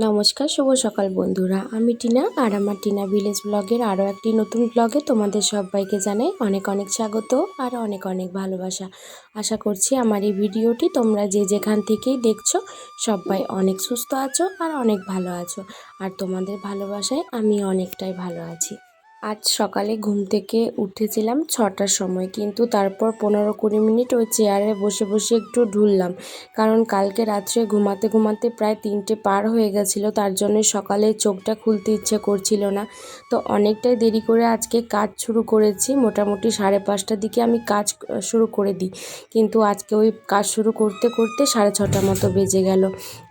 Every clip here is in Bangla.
নমস্কার, শুভ সকাল বন্ধুরা। আমি টিনা আর আমার টিনা ভিলেজ ব্লগের আরও একটি নতুন ব্লগে তোমাদের সবাইকে জানাই অনেক অনেক স্বাগত আর অনেক অনেক ভালোবাসা। আশা করছি আমার এই ভিডিওটি তোমরা যে যেখান থেকেই দেখছো সবাই অনেক সুস্থ আছো আর অনেক ভালো আছো। আর তোমাদের ভালোবাসায় আমি অনেকটাই ভালো আছি। আজ সকালে ঘুম থেকে উঠেছিলাম 6টার সময়, কিন্তু তারপর 15-20 মিনিট ওই চেয়ারে বসে বসে একটু ঢুললাম, কারণ কালকে রাত্রে ঘুমাতে ঘুমাতে প্রায় 3টে পার হয়ে গেছিলো। তার জন্য সকালে চোখটা খুলতে ইচ্ছে করছিল না। তো অনেকটাই দেরি করে আজকে কাজ শুরু করেছি। মোটামুটি 5:30টার দিকে আমি কাজ শুরু করে দিই, কিন্তু আজকে ওই কাজ শুরু করতে করতে 6:30 মতো বেজে গেল।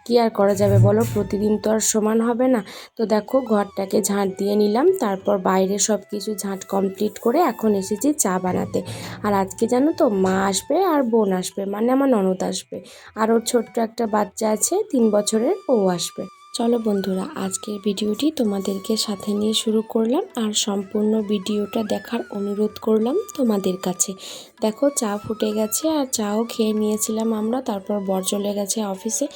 কি আর করা যাবে বলো, প্রতিদিন তো আর সমান হবে না। তো দেখো, ঘরটাকে ঝাঁট দিয়ে নিলাম, তারপর বাইরে সব কিছু ঝাঁট কমপ্লিট করে এখন এসেছি চা বানাতে। আর আজকে জানো তো, মা আসবে আর বোন আসবে, মানে আমার ননদ আসবে, আর ওর ছোট্ট একটা বাচ্চা আছে 3 বছরের, ও আসবে। চলো বন্ধুরা, আজকের ভিডিওটি তোমাদেরকে সাথে নিয়ে শুরু করলাম, আর সম্পূর্ণ ভিডিওটা দেখার অনুরোধ করলাম তোমাদের কাছে। দেখো, চা ফুটে গেছে আর চাও খেয়ে নিয়েছিলাম আমরা, তারপর বর চলে গেছে অফিসে।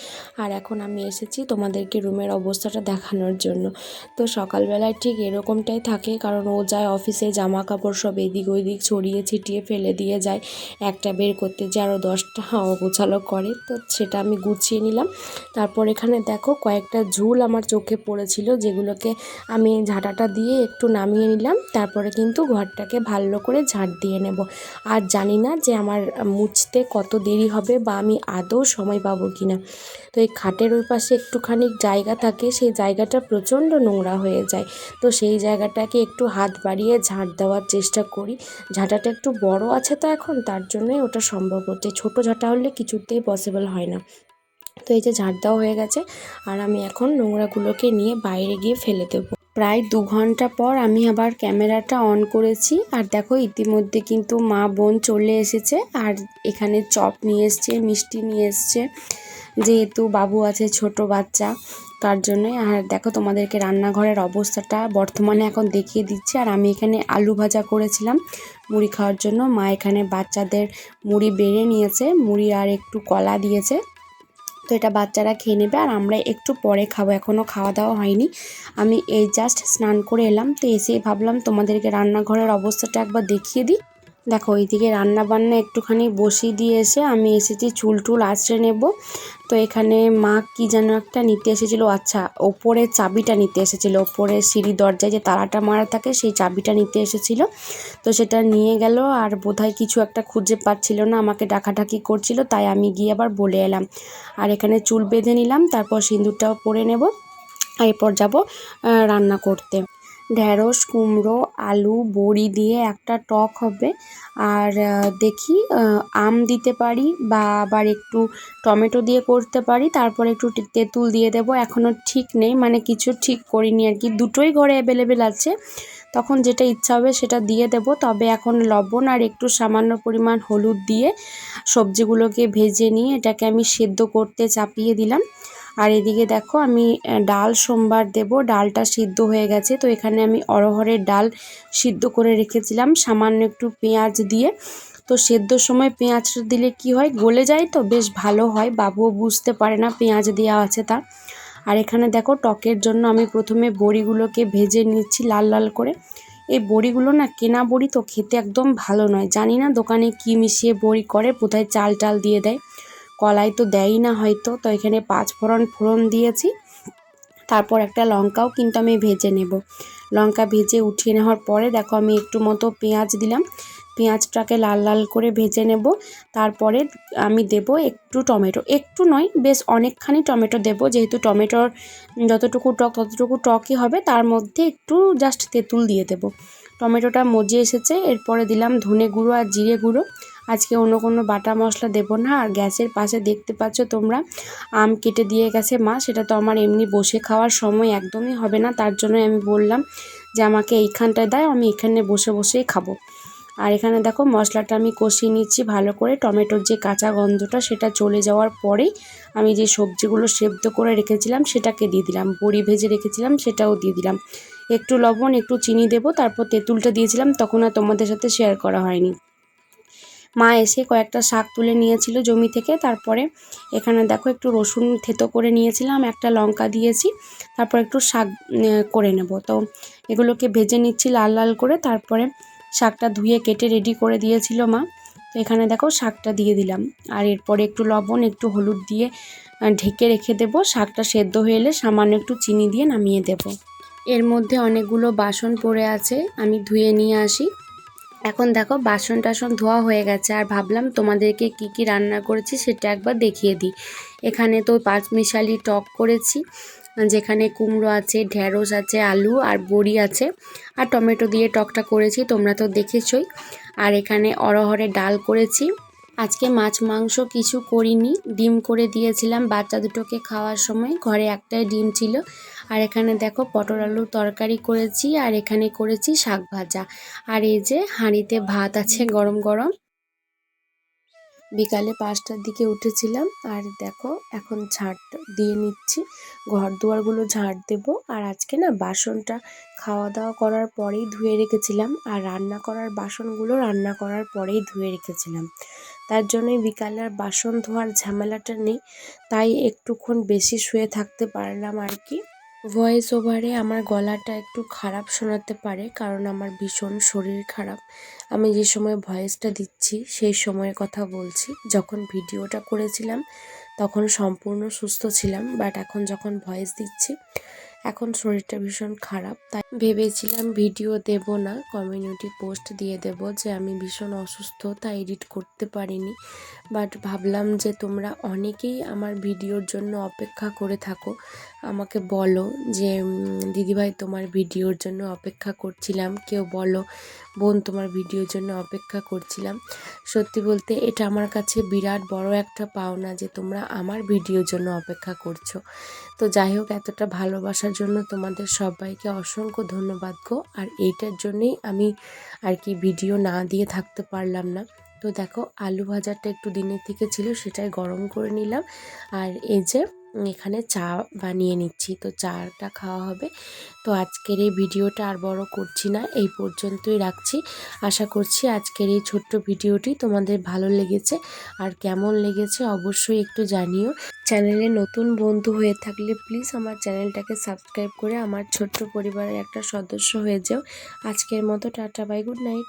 আর এখন আমি এসেছি তোমাদেরকে রুমের অবস্থাটা দেখানোর জন্য। তো সকালবেলায় ঠিক এরকমটাই থাকে, কারণ ও যায় অফিসে, জামা কাপড় সব এদিক ওইদিক ছড়িয়ে ছিটিয়ে ফেলে দিয়ে যায়। একটা বের করতে যে আরও 10টা অগোছালো করে, তো সেটা আমি গুছিয়ে নিলাম। তারপর এখানে দেখো, কয়েকটা ঝুল আমার চোখে পড়েছিল, যেগুলোকে আমি ঝাঁটাটা দিয়ে একটু নামিয়ে নিলাম। তারপরে কিন্তু ঘরটাকে ভালো করে ঝাঁট দিয়ে নেব। আর জানি না যে আমার মুছতে কত দেরি হবে, বা আমি আদৌ সময় পাবো কিনা। তো এই খাটের ওই পাশে একটুখানি জায়গা থাকে, সেই জায়গাটা প্রচণ্ড নোংরা হয়ে যায়। তো সেই জায়গাটাকে একটু হাত বাড়িয়ে ঝাঁট দেওয়ার চেষ্টা করি। ঝাঁটাটা একটু বড় আছে তো এখন, তার জন্যই ওটা সম্ভব হচ্ছে। ছোটো ঝাঁটা হলে কিছুতেই পসিবল হয় না। তো এই যে ঝাঁট দেওয়া হয়ে গেছে, আর আমি এখন নোংরাগুলোকে নিয়ে বাইরে গিয়ে ফেলে দেবো। প্রায় 2 ঘন্টা পর আমি আবার ক্যামেরাটা অন করেছি, আর দেখো ইতিমধ্যে কিন্তু মা বোন চলে এসেছে। আর এখানে চপ নিয়ে এসছে, মিষ্টি নিয়ে এসছে, যেহেতু বাবু আছে ছোট বাচ্চা, তার জন্যই। আর দেখো, তোমাদেরকে রান্নাঘরের অবস্থাটা বর্তমানে এখন দেখিয়ে দিচ্ছি। আর আমি এখানে আলু ভাজা করেছিলাম মুড়ি খাওয়ার জন্য। মা এখানে বাচ্চাদের মুড়ি বেড়ে নিয়েছে, মুড়ি আর একটু কলা দিয়েছে। তো এটা বাচ্চারা খেয়ে নেবে, আর আমরা একটু পরে খাবো, এখনও খাওয়া দাওয়া হয়নি। আমি এই জাস্ট স্নান করে এলাম, তো এসেই ভাবলাম তোমাদেরকে রান্নাঘরের অবস্থাটা একবার দেখিয়ে দিই। দেখো, এইদিকে রান্না বান্না একটুখানি বসিয়ে দিয়ে এসে আমি এসেছি চুল টুল আঁচড়ে নেব। তো এখানে মা কি যেন একটা নিতে এসেছিলো, আচ্ছা ওপরে চাবিটা নিতে এসেছিলো, ওপরে সিঁড়ি দরজায় যে তালাটা মারা থাকে সেই চাবিটা নিতে এসেছিলো। তো সেটা নিয়ে গেল, আর বোধহয় কিছু একটা খুঁজে পাচ্ছিল না, আমাকে ডাকাডাকি করছিল, তাই আমি গিয়ে আবার বলে এলাম। আর এখানে চুল বেঁধে নিলাম, তারপর সিঁদুরটাও পরে নেব, এরপর যাব রান্না করতে। ঢ্যাঁড়স, কুমড়ো, আলু, বড়ি দিয়ে একটা টক হবে। আর দেখি আম দিতে পারি, বা আবার একটু টমেটো দিয়ে করতে পারি, তারপর একটু তেঁতুল দিয়ে দেব। এখনও ঠিক নেই, মানে কিছু ঠিক করিনি আর কি, দুটোই ঘরে অ্যাভেলেবেল আছে, তখন যেটা ইচ্ছা হবে সেটা দিয়ে দেব। তবে এখন লবণ আর একটু সামান্য পরিমাণ হলুদ দিয়ে সবজিগুলোকে ভেজে নিয়ে এটাকে আমি সেদ্ধ করতে চাপিয়ে দিলাম। আর এদিকে দেখো, আমি ডাল সোমবার দেব, ডালটা সিদ্ধ হয়ে গেছে। তো এখানে আমি অরহরের ডাল সিদ্ধ করে রেখেছিলাম সামান্য একটু পেঁয়াজ দিয়ে। তো সেদ্ধর সময় পেঁয়াজটা দিলে কি হয়, গলে যায়, তো বেশ ভালো হয়, বাবুও বুঝতে পারে না পেঁয়াজ দেওয়া আছে তা। আর এখানে দেখো, টকের জন্য আমি প্রথমে বড়িগুলোকে ভেজে নিচ্ছি লাল লাল করে। এই বড়িগুলো না, কেনা বড়ি তো খেতে একদম ভালো নয়, জানি না দোকানে কি মিশিয়ে বড়ি করে, বোধহয় চাল টাল দিয়ে দেয়, কলাই তো দেয়ই না হয়তো। তো এখানে 5 ফোড়ন দিয়েছি, তারপর একটা লঙ্কাও কিন্তু আমি ভেজে নেব। লঙ্কা ভেজে উঠিয়ে নেওয়ার পরে দেখো, আমি একটু মতো পেঁয়াজ দিলাম, পেঁয়াজটাকে লাল লাল করে ভেজে নেব। তারপরে আমি দেব একটু টমেটো, একটু নয় বেশ অনেকখানি টমেটো দেব, যেহেতু টমেটোর যতটুকু টক ততটুকু টকই হবে, তার মধ্যে একটু জাস্ট তেঁতুল দিয়ে দেব। টমেটোটা মজে এসেছে, এরপরে দিলাম ধনে গুঁড়ো আর জিরে গুঁড়ো। আজকে অন্য কোনো বাটা মশলা দেব না। আর গ্যাসের পাশে দেখতে পাচ্ছ তোমরা, আম কেটে দিয়ে গেছে মা, সেটা তো আমার এমনি বসে খাওয়ার সময় একদমই হবে না, তার জন্যই আমি বললাম যে আমাকে এইখানটায় দাও, আমি এখানে বসে বসেই খাবো। আর এখানে দেখো, মশলাটা আমি কষিয়ে নিচ্ছি ভালো করে, টমেটোর যে কাঁচা গন্ধটা সেটা চলে যাওয়ার পরেই আমি যে সবজিগুলো সেদ্ধ করে রেখেছিলাম সেটাকে দিয়ে দিলাম, বড়ি ভেজে রেখেছিলাম সেটাও দিয়ে দিলাম, একটু লবণ একটু চিনি দেব, তারপর তেঁতুলটা দিয়েছিলাম, তখন আর তোমাদের সাথে শেয়ার করা হয়নি। মা এসে কয়েকটা শাক তুলে নিয়েছিল জমি থেকে। তারপরে এখানে দেখো একটু রসুন থেতো করে নিয়েছিলাম, একটা লঙ্কা দিয়েছি, তারপর একটু শাক করে নেব। তো এগুলোকে ভেজে নিচ্ছি লাল লাল করে। তারপরে শাকটা ধুয়ে কেটে রেডি করে দিয়েছিল মা। তো এখানে দেখো শাকটা দিয়ে দিলাম, আর এরপরে একটু লবণ একটু হলুদ দিয়ে ঢেকে রেখে দেব। শাকটা সেদ্ধ হয়ে এলে সামান্য একটু চিনি দিয়ে নামিয়ে দেব। এর মধ্যে অনেকগুলো বাসন পড়ে আছে, আমি ধুয়ে নিয়ে আসি। এখন দেখো বাসন টাসন ধোয়া হয়ে গেছে, আর ভাবলাম তোমাদেরকে কি কি রান্না করেছি সেটা একবার দেখিয়ে দিই। এখানে তো পাঁচমিশালি টক করেছি, যেখানে কুমড়ো আছে, ঢ্যাঁড়স আছে, আলু আর বড়ি আছে, আর টমেটো দিয়ে টকটা করেছি, তোমরা তো দেখেছই। আর এখানে অরহরের ডাল করেছি। আজকে মাছ মাংস কিছু করিনি, ডিম করে দিয়েছিলাম বাচ্চা দুটোকে খাওয়ার সময়, ঘরে একটাই ডিম ছিল। আর এখানে দেখো পটল আলুর তরকারি করেছি, আর এখানে করেছি শাক ভাজা। আর এই যে হাঁড়িতে ভাত আছে গরম গরম। বিকালে 5টার দিকে উঠেছিলাম, আর দেখো এখন ঝাড় দিয়ে নিচ্ছি, ঘর দুয়ারগুলো ঝাড় দেব। আর আজকে না বাসনটা খাওয়া দাওয়া করার পরেই ধুয়ে রেখেছিলাম, আর রান্না করার বাসনগুলো রান্না করার পরেই ধুয়ে রেখেছিলাম। তার জন্যই বিকালে আর বাসন ধোয়ার ঝামেলাটা নেই, তাই একটুক্ষণ বেশি শুয়ে থাকতে পারলাম আর কি। ভয়েস ওভারে আমার গলাটা একটু খারাপ শোনাতে পারে, কারণ আমার ভীষণ শরীর খারাপ। আমি যে সময় ভয়েসটা দিচ্ছি সেই সময়ের কথা বলছি। যখন ভিডিওটা করেছিলাম তখন সম্পূর্ণ সুস্থ ছিলাম, বাট এখন যখন ভয়েস দিচ্ছি এখন শরীরটা ভীষণ খারাপ। তাই ভেবেছিলাম ভিডিও দেব না, কমিউনিটি পোস্ট দিয়ে দেব যে আমি ভীষণ অসুস্থ তাই এডিট করতে পারিনি। বাট ভাবলাম যে তোমরা অনেকেই আমার ভিডিওর জন্য অপেক্ষা করে থাকো, আমাকে বলো যে দিদিভাই তোমার ভিডিওর জন্য অপেক্ষা করছিলাম, কেউ বলো বোন তোমার ভিডিওর জন্য অপেক্ষা করছিলাম। সত্যি বলতে এটা আমার কাছে বিরাট বড় একটা পাওনা যে তোমরা আমার ভিডিওর জন্য অপেক্ষা করছো। তো যাই হোক, এতটা ভালোবাসার জন্য তোমাদের সবাইকে অসংখ্য ধন্যবাদ গো। আর এইটার জন্যেই আমি আর কি ভিডিও না দিয়ে থাকতে পারলাম না। তো দেখো আলু ভাজাটা একটু দিনের থেকে ছিল, সেটাই গরম করে নিলাম। আর এই যে এখানে চা বানিয়ে নিচ্ছি, তো চাটা খাওয়া হবে। তো আজকের এই ভিডিওটা আর বড় করছি না, এই পর্যন্তই রাখছি। আশা করছি আজকের এই ছোট্ট ভিডিওটি তোমাদের ভালো লেগেছে, আর কেমন লেগেছে অবশ্যই একটু জানিও। চ্যানেলে নতুন বন্ধু হয়ে থাকলে প্লিজ আমার চ্যানেলটাকে সাবস্ক্রাইব করে আমার ছোট্ট পরিবারের একটা সদস্য হয়ে যাও। আজকের মতো টাটা বাই, গুড নাইট।